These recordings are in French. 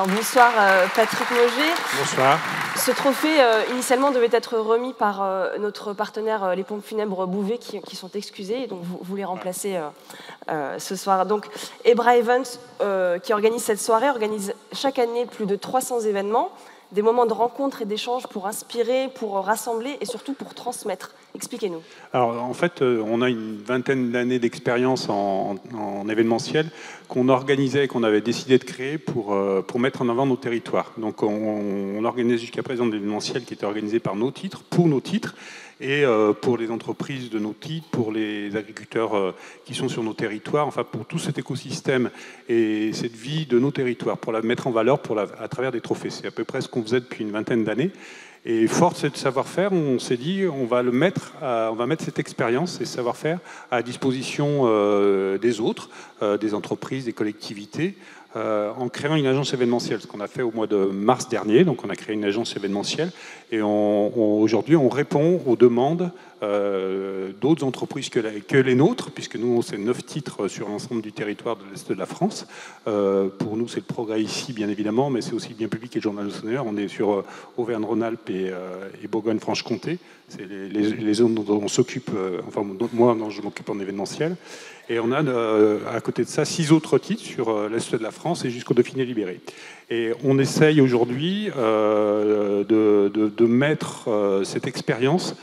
Alors, bonsoir Patrick Mauger. Bonsoir. Ce trophée, initialement, devait être remis par notre partenaire les pompes funèbres Bouvet, qui sont excusés, et donc vous les remplacez ce soir. Donc, Ebra Evans, qui organise cette soirée, organise chaque année plus de 300 événements, des moments de rencontre et d'échange pour inspirer, pour rassembler et surtout pour transmettre. Expliquez-nous. Alors, en fait, on a une vingtaine d'années d'expérience en événementiel qu'on organisait et qu'on avait décidé de créer pour mettre en avant nos territoires. Donc, on organise jusqu'à présent de l'événementiel qui était organisé par nos titres, pour nos titres, et pour les entreprises de nos titres, pour les agriculteurs qui sont sur nos territoires, enfin pour tout cet écosystème et cette vie de nos territoires, pour la mettre en valeur à travers des trophées. C'est à peu près ce qu'on faisait depuis une vingtaine d'années. Et fort de ce savoir-faire, on s'est dit on va mettre cette expérience et ce savoir-faire à disposition des autres, des entreprises, des collectivités, en créant une agence événementielle, ce qu'on a fait au mois de mars dernier. Donc on a créé une agence événementielle et aujourd'hui on répond aux demandes d'autres entreprises que les nôtres, puisque nous c'est 9 titres sur l'ensemble du territoire de l'Est de la France. Pour nous c'est le progrès ici bien évidemment, mais c'est aussi le bien public et le journal de Sonneur. On est sur Auvergne-Rhône-Alpes et Bourgogne-Franche-Comté. C'est les zones dont on s'occupe, enfin moi dont je m'occupe en événementiel. Et on a à côté de ça 6 autres titres sur l'Est de la France et jusqu'au Dauphiné libéré. Et on essaye aujourd'hui de mettre cette expérience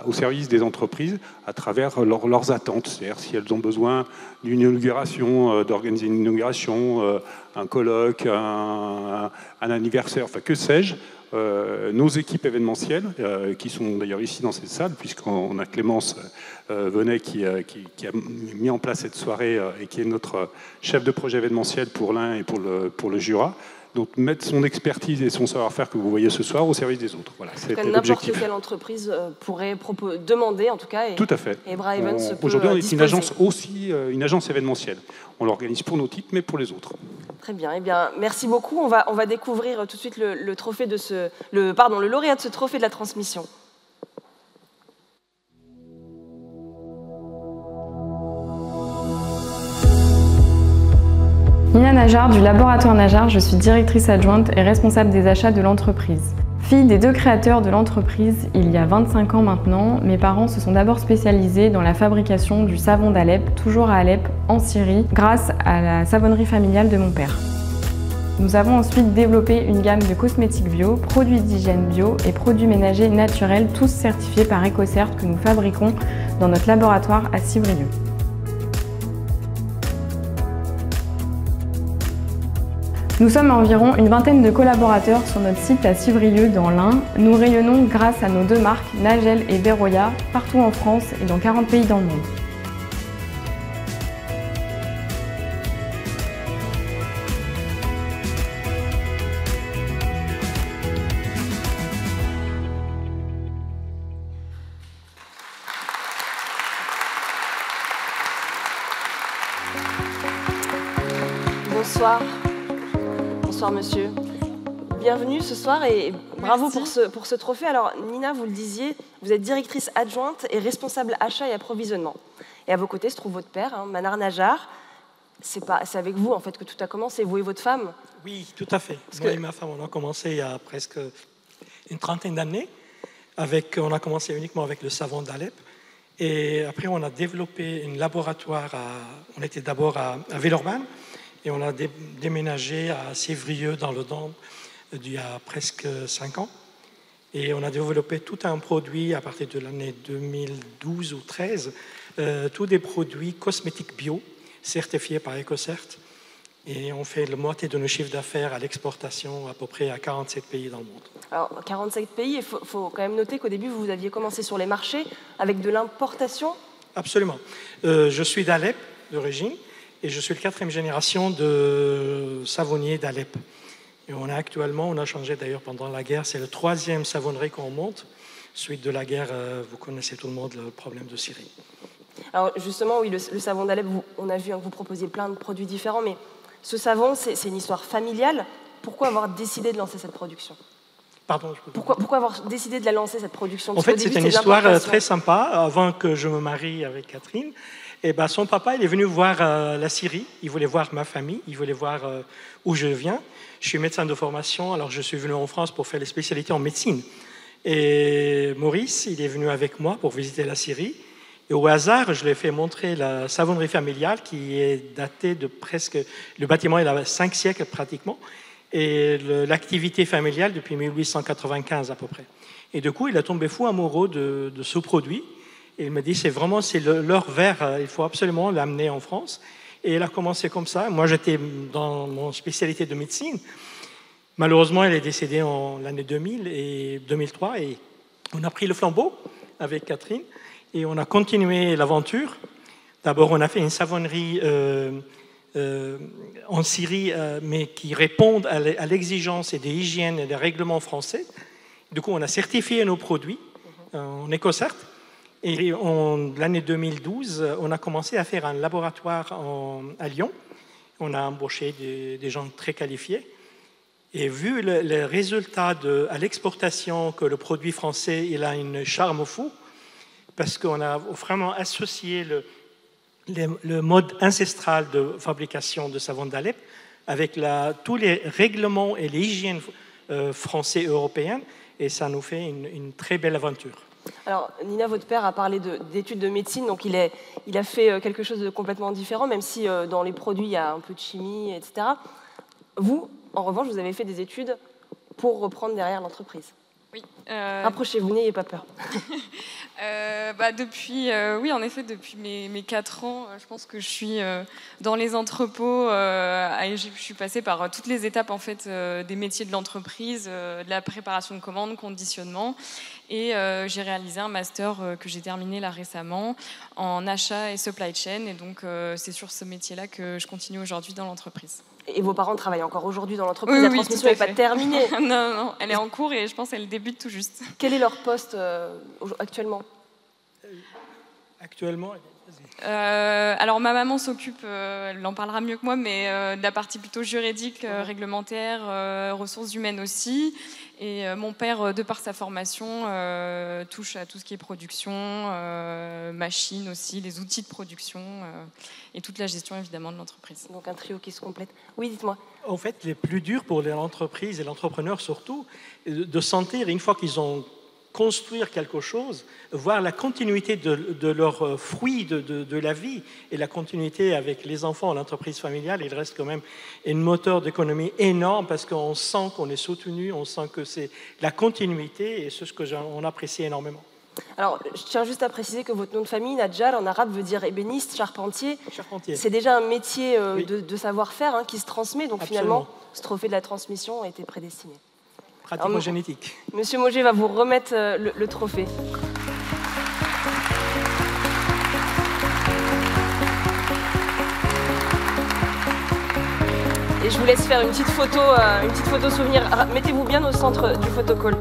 au service des entreprises à travers leurs attentes. C'est-à-dire si elles ont besoin d'une inauguration, d'organiser une inauguration, un colloque, un anniversaire, enfin que sais-je. Nos équipes événementielles, qui sont d'ailleurs ici dans cette salle, puisqu'on a Clémence Venet qui a mis en place cette soirée et qui est notre chef de projet événementiel pour l'Ain et pour le Jura. Donc mettre son expertise et son savoir-faire que vous voyez ce soir au service des autres. Voilà, c'est l'objectif. N'importe quelle entreprise pourrait demander en tout cas. Tout à fait. Ebra Evans aujourd'hui, on est une agence une agence événementielle. On l'organise pour nos titres, mais pour les autres. Très bien. Eh bien, merci beaucoup. On va découvrir tout de suite le trophée le lauréat de ce trophée de la transmission. Nina Najar du laboratoire Najar, je suis directrice adjointe et responsable des achats de l'entreprise. Fille des 2 créateurs de l'entreprise, il y a 25 ans maintenant, mes parents se sont d'abord spécialisés dans la fabrication du savon d'Alep, toujours à Alep, en Syrie, grâce à la savonnerie familiale de mon père. Nous avons ensuite développé une gamme de cosmétiques bio, produits d'hygiène bio et produits ménagers naturels, tous certifiés par EcoCert que nous fabriquons dans notre laboratoire à Civrieux. Nous sommes environ une vingtaine de collaborateurs sur notre site à Civrieux dans l'Ain. Nous rayonnons grâce à nos 2 marques, Nagel et Veroya, partout en France et dans 40 pays dans le monde. Bonsoir. Bonsoir monsieur. Bienvenue ce soir et bravo pour ce trophée. Alors Nina, vous le disiez, vous êtes directrice adjointe et responsable achat et approvisionnement. Et à vos côtés se trouve votre père, Manar Najar. C'est avec vous en fait que tout a commencé, vous et votre femme. Oui, tout à fait. Moi et ma femme, on a commencé il y a presque une trentaine d'années. On a commencé uniquement avec le savon d'Alep. Et après, on a développé un laboratoire. On était d'abord à Villeurbanne. Et on a déménagé à Civrieux dans le Dombes il y a presque 5 ans. Et on a développé tout un produit à partir de l'année 2012 ou 2013, tous des produits cosmétiques bio, certifiés par EcoCert. Et on fait la moitié de nos chiffres d'affaires à l'exportation à peu près à 47 pays dans le monde. Alors, 47 pays, il faut quand même noter qu'au début, vous aviez commencé sur les marchés avec de l'importation. Absolument. Je suis d'Alep d'origine. Et je suis la 4e génération de savonniers d'Alep. Et on a changé d'ailleurs pendant la guerre, c'est le 3e savonnerie qu'on monte. Suite de la guerre, vous connaissez tout le monde le problème de Syrie. Alors justement, oui, le savon d'Alep, on a vu que vous proposiez plein de produits différents, mais ce savon, c'est une histoire familiale. Pourquoi avoir décidé de lancer cette production ? Pardon, pourquoi avoir décidé de la lancer, cette production ? En fait, c'est une histoire très sympa. Avant que je me marie avec Catherine, Et ben, son papa, il est venu voir la Syrie, il voulait voir ma famille, il voulait voir où je viens. Je suis médecin de formation, alors je suis venu en France pour faire les spécialités en médecine. Et Maurice, il est venu avec moi pour visiter la Syrie. Et au hasard, je lui ai fait montrer la savonnerie familiale qui est datée de presque... Le bâtiment, il a 5 siècles pratiquement. Et l'activité familiale depuis 1895 à peu près. Et du coup, il a tombé fou amoureux de ce produit. Et il m'a dit, c'est leur verre, il faut absolument l'amener en France. Et il a commencé comme ça. Moi, j'étais dans mon spécialité de médecine. Malheureusement, elle est décédée en l'année 2000 et 2003. Et on a pris le flambeau avec Catherine. Et on a continué l'aventure. D'abord, on a fait une savonnerie en Syrie, mais qui répondent à l'exigence et des hygiènes et des règlements français. Du coup, on a certifié nos produits en EcoCert. Et en l'année 2012, on a commencé à faire un laboratoire à Lyon. On a embauché des gens très qualifiés. Et vu les résultats à l'exportation que le produit français il a une charme fou, parce qu'on a vraiment associé le mode ancestral de fabrication de savon d'Alep avec tous les règlements et les hygiènes français et européennes, et ça nous fait une très belle aventure. Alors, Nina, votre père a parlé d'études de médecine, donc il a fait quelque chose de complètement différent, même si dans les produits, il y a un peu de chimie, etc. Vous, en revanche, vous avez fait des études pour reprendre derrière l'entreprise. Oui. Rapprochez-vous, n'ayez pas peur. Oui, en effet, depuis mes 4 ans, je pense que je suis dans les entrepôts. Je suis passée par toutes les étapes en fait, des métiers de l'entreprise, de la préparation de commandes, conditionnement. Et j'ai réalisé un master que j'ai terminé là récemment en achat et supply chain. Et donc, c'est sur ce métier-là que je continue aujourd'hui dans l'entreprise. Et vos parents travaillent encore aujourd'hui dans l'entreprise? Oui, la transmission n'est pas terminée. Non, elle est en cours et je pense qu'elle débute tout juste. Quel est leur poste actuellement? Actuellement, alors ma maman s'occupe, elle en parlera mieux que moi, mais de la partie plutôt juridique, réglementaire, ressources humaines aussi. Et mon père, de par sa formation, touche à tout ce qui est production, machines aussi, les outils de production et toute la gestion évidemment de l'entreprise. Donc un trio qui se complète. Oui, dites-moi. En fait, le plus dur pour l'entreprise et l'entrepreneur surtout, de sentir une fois qu'ils ont construire quelque chose, voir la continuité de leurs fruits de la vie et la continuité avec les enfants, l'entreprise familiale, il reste quand même un moteur d'économie énorme parce qu'on sent qu'on est soutenu, on sent que c'est la continuité et c'est ce qu'on apprécie énormément. Alors, je tiens juste à préciser que votre nom de famille, Nadjar, en arabe, veut dire ébéniste, charpentier. Charpentier. C'est déjà un métier oui. de savoir-faire qui se transmet, donc Absolument. Finalement, ce trophée de la transmission a été prédestiné. Pratiquement génétique. Monsieur Mauger va vous remettre le trophée. Et je vous laisse faire une petite photo souvenir. Mettez-vous bien au centre du photocall.